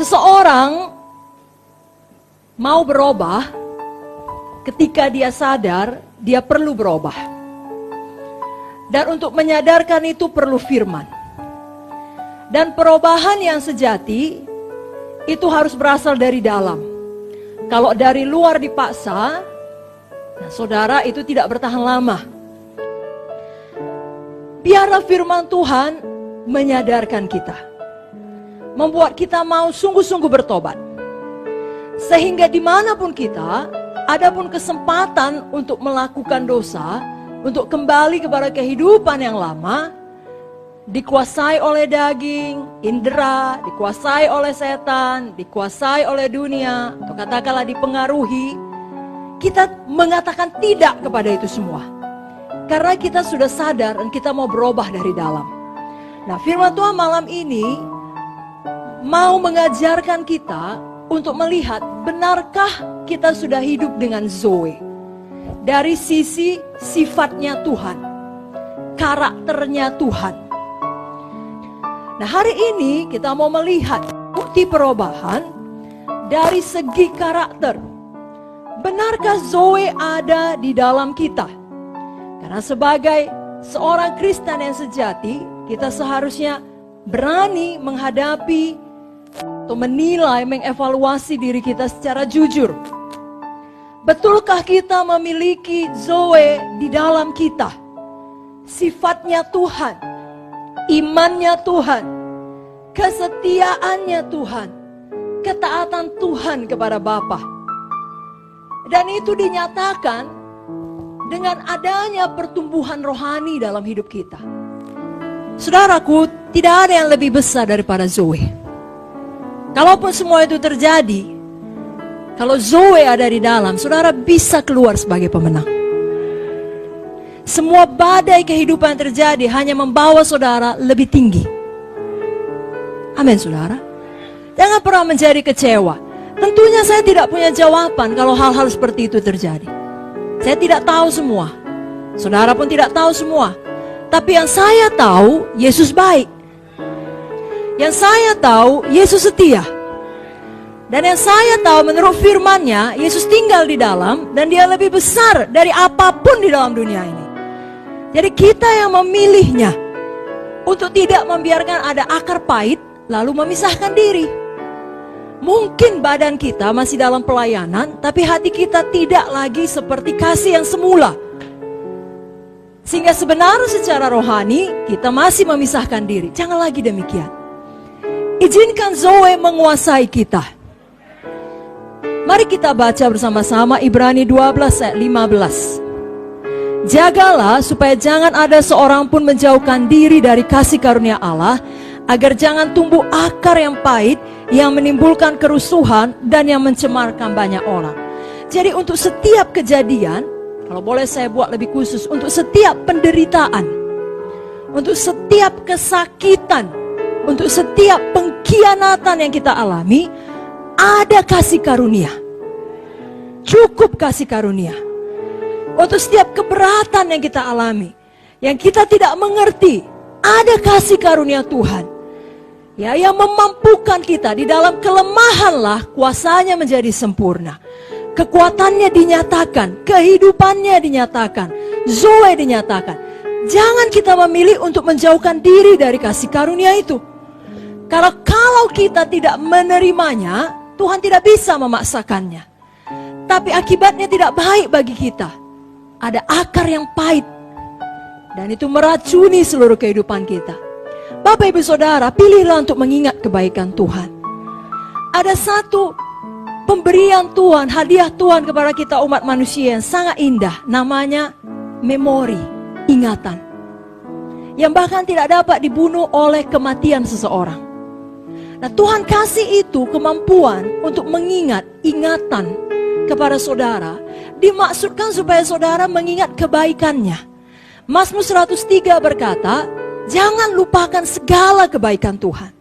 Seseorang mau berubah ketika dia sadar dia perlu berubah. Dan untuk menyadarkan itu perlu firman. Dan perubahan yang sejati itu harus berasal dari dalam. Kalau dari luar dipaksa, nah saudara, itu tidak bertahan lama. Biarlah firman Tuhan menyadarkan kita, membuat kita mau sungguh-sungguh bertobat. Sehingga dimanapun kita, adapun kesempatan untuk melakukan dosa, untuk kembali kepada kehidupan yang lama, dikuasai oleh daging, indera, dikuasai oleh setan, dikuasai oleh dunia, atau katakanlah dipengaruhi, kita mengatakan tidak kepada itu semua. Karena kita sudah sadar dan kita mau berubah dari dalam. Nah, firman Tuhan malam ini mau mengajarkan kita untuk melihat, benarkah kita sudah hidup dengan Zoe? Dari sisi sifatnya Tuhan, karakternya Tuhan. Nah, hari ini kita mau melihat bukti perubahan dari segi karakter. Benarkah Zoe ada di dalam kita? Karena sebagai seorang Kristen yang sejati, kita seharusnya berani menghadapi atau menilai, mengevaluasi diri kita secara jujur. Betulkah kita memiliki Zoe di dalam kita? Sifatnya Tuhan, imannya Tuhan, kesetiaannya Tuhan, ketaatan Tuhan kepada Bapa. Dan itu dinyatakan dengan adanya pertumbuhan rohani dalam hidup kita. Saudaraku, tidak ada yang lebih besar daripada Zoe. Kalaupun semua itu terjadi, kalau Zoe ada di dalam, saudara bisa keluar sebagai pemenang. Semua badai kehidupan yang terjadi hanya membawa saudara lebih tinggi. Amin, saudara. Jangan pernah menjadi kecewa. Tentunya saya tidak punya jawaban kalau hal-hal seperti itu terjadi. Saya tidak tahu semua. Saudara pun tidak tahu semua. Tapi yang saya tahu, Yesus baik. Yang saya tahu, Yesus setia. Dan yang saya tahu menurut firman-Nya, Yesus tinggal di dalam dan Dia lebih besar dari apapun di dalam dunia ini. Jadi kita yang memilihnya untuk tidak membiarkan ada akar pahit lalu memisahkan diri. Mungkin badan kita masih dalam pelayanan, tapi hati kita tidak lagi seperti kasih yang semula. Sehingga sebenarnya secara rohani kita masih memisahkan diri. Jangan lagi demikian. Izinkan Zoe menguasai kita. Mari kita baca bersama-sama Ibrani 12 ayat 15. Jagalah supaya jangan ada seorang pun menjauhkan diri dari kasih karunia Allah, agar jangan tumbuh akar yang pahit yang menimbulkan kerusuhan dan yang mencemarkan banyak orang. Jadi untuk setiap kejadian, kalau boleh saya buat lebih khusus, untuk setiap penderitaan, untuk setiap kesakitan, untuk setiap pengkhianatan yang kita alami, ada kasih karunia. Cukup kasih karunia. Untuk setiap keberatan yang kita alami, yang kita tidak mengerti, ada kasih karunia Tuhan. Ya, yang memampukan kita di dalam kelemahanlah kuasanya menjadi sempurna. Kekuatannya dinyatakan, kehidupannya dinyatakan, Zoe dinyatakan. Jangan kita memilih untuk menjauhkan diri dari kasih karunia itu. Karena kalau kita tidak menerimanya, Tuhan tidak bisa memaksakannya. Tapi akibatnya tidak baik bagi kita. Ada akar yang pahit. Dan itu meracuni seluruh kehidupan kita. Bapak ibu saudara, pilihlah untuk mengingat kebaikan Tuhan. Ada satu pemberian Tuhan, hadiah Tuhan kepada kita umat manusia yang sangat indah. Namanya memori, ingatan. Yang bahkan tidak dapat dibunuh oleh kematian seseorang. Nah, Tuhan kasih itu kemampuan untuk mengingat ingatan kepada saudara. Dimaksudkan supaya saudara mengingat kebaikannya. Mazmur 103 berkata, jangan lupakan segala kebaikan Tuhan.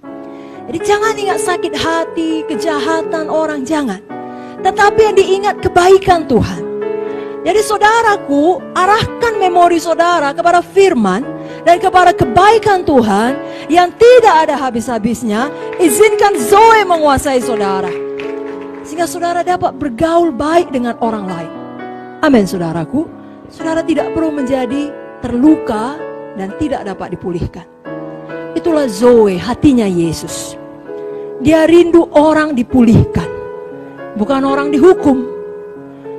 Jadi jangan ingat sakit hati, kejahatan orang, jangan. Tetapi yang diingat kebaikan Tuhan. Jadi saudaraku, arahkan memori saudara kepada firman dan kepada kebaikan Tuhan yang tidak ada habis-habisnya. Izinkan Zoe menguasai saudara, sehingga saudara dapat bergaul baik dengan orang lain. Amin saudaraku. Saudara tidak perlu menjadi terluka dan tidak dapat dipulihkan. Itulah Zoe, hatinya Yesus. Dia rindu orang dipulihkan, bukan orang dihukum.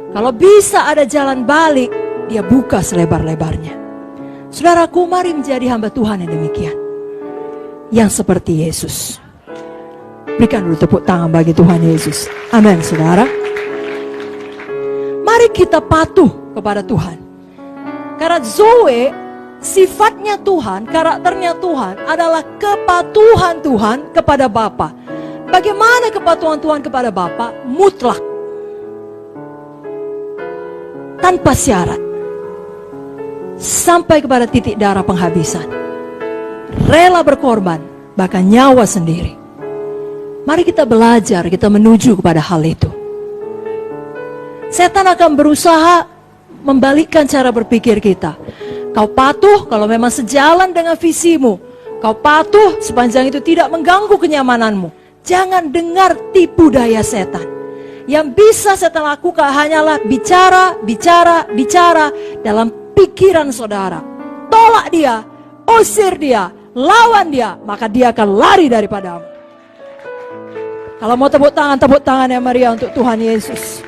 Kalau bisa ada jalan balik, dia buka selebar-lebarnya. Saudaraku, mari menjadi hamba Tuhan yang demikian, yang seperti Yesus. Berikan dulu tepuk tangan bagi Tuhan Yesus. Amin saudara. Mari kita patuh kepada Tuhan. Karena Zoe, sifatnya Tuhan, karakternya Tuhan adalah kepatuhan Tuhan kepada Bapa. Bagaimana kepatuhan Tuhan kepada Bapa? Mutlak, tanpa syarat, sampai kepada titik darah penghabisan. Rela berkorban, bahkan nyawa sendiri. Mari kita belajar, kita menuju kepada hal itu. Setan akan berusaha membalikkan cara berpikir kita. Kau patuh kalau memang sejalan dengan visimu. Kau patuh sepanjang itu tidak mengganggu kenyamananmu. Jangan dengar tipu daya setan. Yang bisa setan lakukan hanyalah bicara dalam pikiran saudara. Tolak dia, usir dia, lawan dia, maka dia akan lari daripadamu. Kalau mau tepuk tangan yang meriah untuk Tuhan Yesus.